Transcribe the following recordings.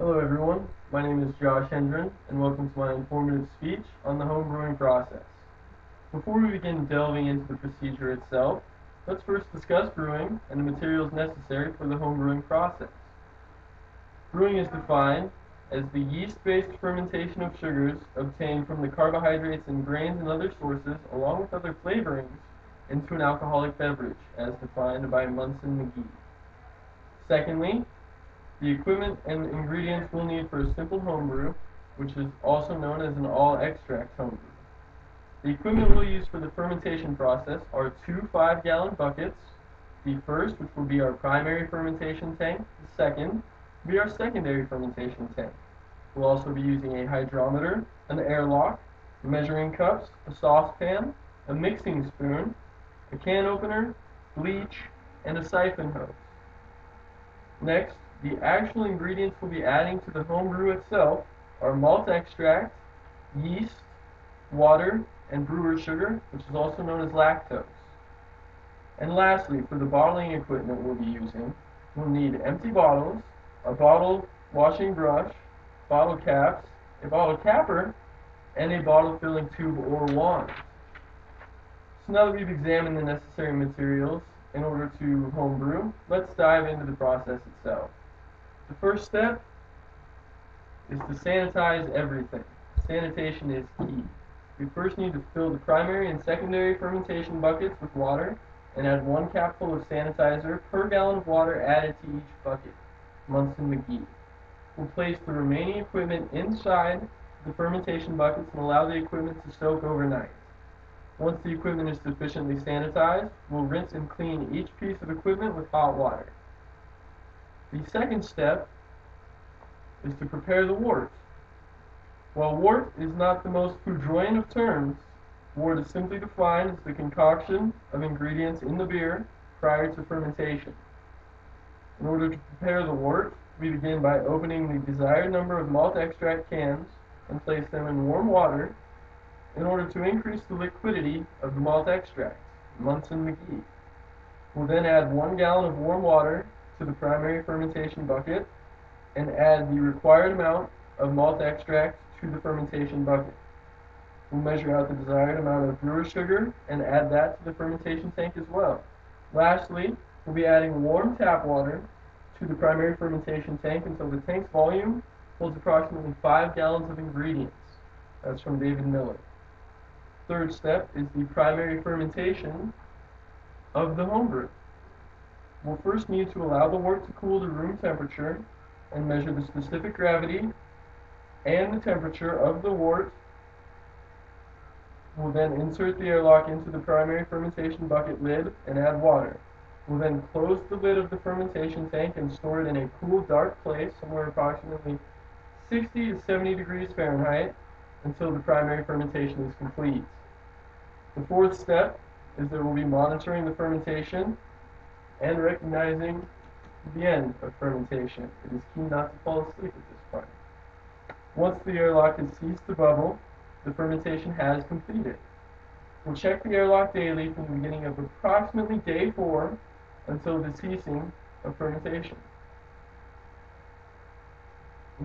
Hello everyone, my name is Josh Hendren, and welcome to my informative speech on the home brewing process. Before we begin delving into the procedure itself, let's first discuss brewing and the materials necessary for the home brewing process. Brewing is defined as the yeast-based fermentation of sugars obtained from the carbohydrates in grains and other sources, along with other flavorings, into an alcoholic beverage, as defined by Munson-McGee. Secondly, the equipment and ingredients we'll need for a simple homebrew, which is also known as an all-extract homebrew. The equipment we'll use for the fermentation process are two 5-gallon buckets. The first, which will be our primary fermentation tank. The second will be our secondary fermentation tank. We'll also be using a hydrometer, an airlock, measuring cups, a saucepan, a mixing spoon, a can opener, bleach, and a siphon hose. Next, the actual ingredients we'll be adding to the homebrew itself are malt extract, yeast, water, and brewer's sugar, which is also known as lactose. And lastly, for the bottling equipment we'll be using, we'll need empty bottles, a bottle washing brush, bottle caps, a bottle capper, and a bottle filling tube or wand. So now that we've examined the necessary materials in order to homebrew, let's dive into the process itself. The first step is to sanitize everything. Sanitation is key. We first need to fill the primary and secondary fermentation buckets with water and add 1 capful of sanitizer per gallon of water added to each bucket. Munson-McGee. We'll place the remaining equipment inside the fermentation buckets and allow the equipment to soak overnight. Once the equipment is sufficiently sanitized, we'll rinse and clean each piece of equipment with hot water. The second step is to prepare the wort. While wort is not the most foudroyant of terms, wort is simply defined as the concoction of ingredients in the beer prior to fermentation. In order to prepare the wort, we begin by opening the desired number of malt extract cans and place them in warm water in order to increase the liquidity of the malt extract, Munson-McGee. We'll then add 1 gallon of warm water to the primary fermentation bucket and add the required amount of malt extract to the fermentation bucket. We'll measure out the desired amount of brewer's sugar and add that to the fermentation tank as well. Lastly, we'll be adding warm tap water to the primary fermentation tank until the tank's volume holds approximately 5 gallons of ingredients. That's from David Miller. Third step is the primary fermentation of the homebrew. We'll first need to allow the wort to cool to room temperature and measure the specific gravity and the temperature of the wort. We'll then insert the airlock into the primary fermentation bucket lid and add water. We'll then close the lid of the fermentation tank and store it in a cool, dark place somewhere approximately 60 to 70 degrees Fahrenheit until the primary fermentation is complete. The fourth step is that we'll be monitoring the fermentation and recognizing the end of fermentation. It is key not to fall asleep at this point. Once the airlock has ceased to bubble, the fermentation has completed. We'll check the airlock daily from the beginning of approximately day 4 until the ceasing of fermentation.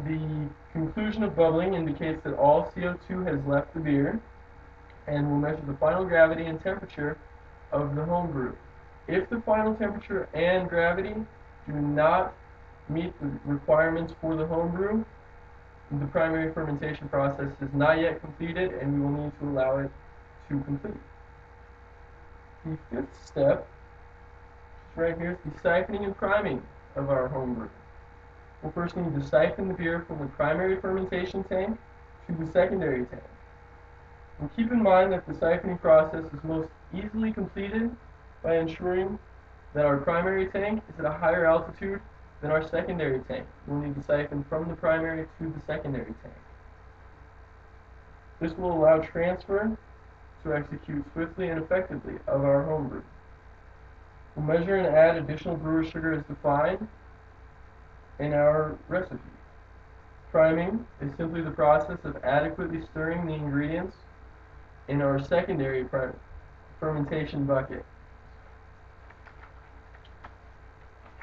The conclusion of bubbling indicates that all CO2 has left the beer, and we'll measure the final gravity and temperature of the homebrew. If the final temperature and gravity do not meet the requirements for the homebrew, the primary fermentation process is not yet completed, and we will need to allow it to complete. The fifth step, right here, is the siphoning and priming of our homebrew. We'll first need to siphon the beer from the primary fermentation tank to the secondary tank. And keep in mind that the siphoning process is most easily completed by ensuring that our primary tank is at a higher altitude than our secondary tank. We'll need to siphon from the primary to the secondary tank. This will allow transfer to execute swiftly and effectively of our homebrew. We'll measure and add additional brewer's sugar as defined in our recipe. Priming is simply the process of adequately stirring the ingredients in our secondary fermentation bucket.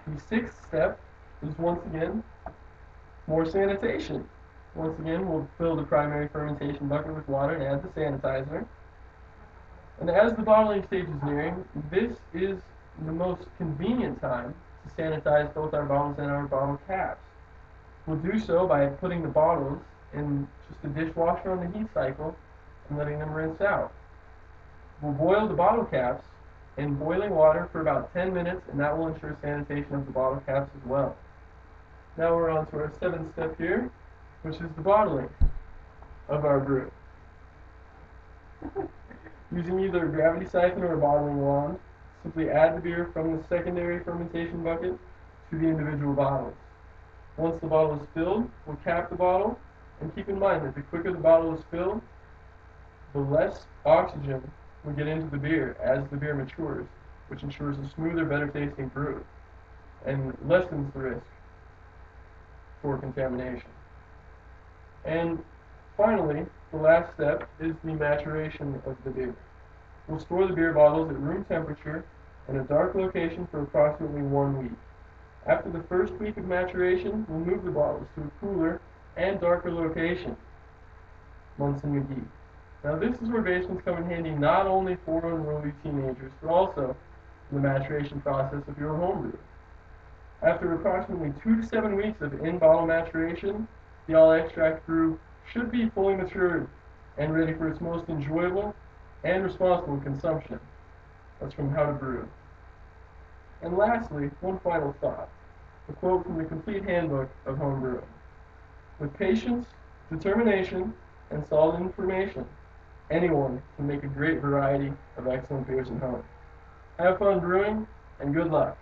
The sixth step is once again More sanitation. Once again, we'll fill the primary fermentation bucket with water and add the sanitizer. And as the bottling stage is nearing, this is the most convenient time to sanitize both our bottles and our bottle caps. We'll do so by putting the bottles in just a dishwasher on the heat cycle and letting them rinse out. We'll boil the bottle caps in boiling water for about 10 minutes, and that will ensure sanitation of the bottle caps as well. Now we're on to our seventh step here, which is the bottling of our brew. Using either a gravity siphon or a bottling wand, simply add the beer from the secondary fermentation bucket to the individual bottles. Once the bottle is filled, we'll cap the bottle, and keep in mind that the quicker the bottle is filled, the less oxygen will get into the beer as the beer matures, which ensures a smoother, better tasting brew and lessens the risk for contamination. And finally, the last step is the maturation of the beer. We'll store the beer bottles at room temperature in a dark location for approximately 1 week. After the first week of maturation, we'll move the bottles to a cooler and darker location, Munson McGee. Now this is where basements come in handy not only for unruly teenagers, but also in the maturation process of your homebrew. After approximately 2 to 7 weeks of in-bottle maturation, the all-extract brew should be fully matured and ready for its most enjoyable and responsible consumption. That's from How to Brew. And lastly, one final thought, a quote from the Complete Handbook of Homebrewing. With patience, determination, and solid information, anyone can make a great variety of excellent beers at home. Have fun brewing, and good luck.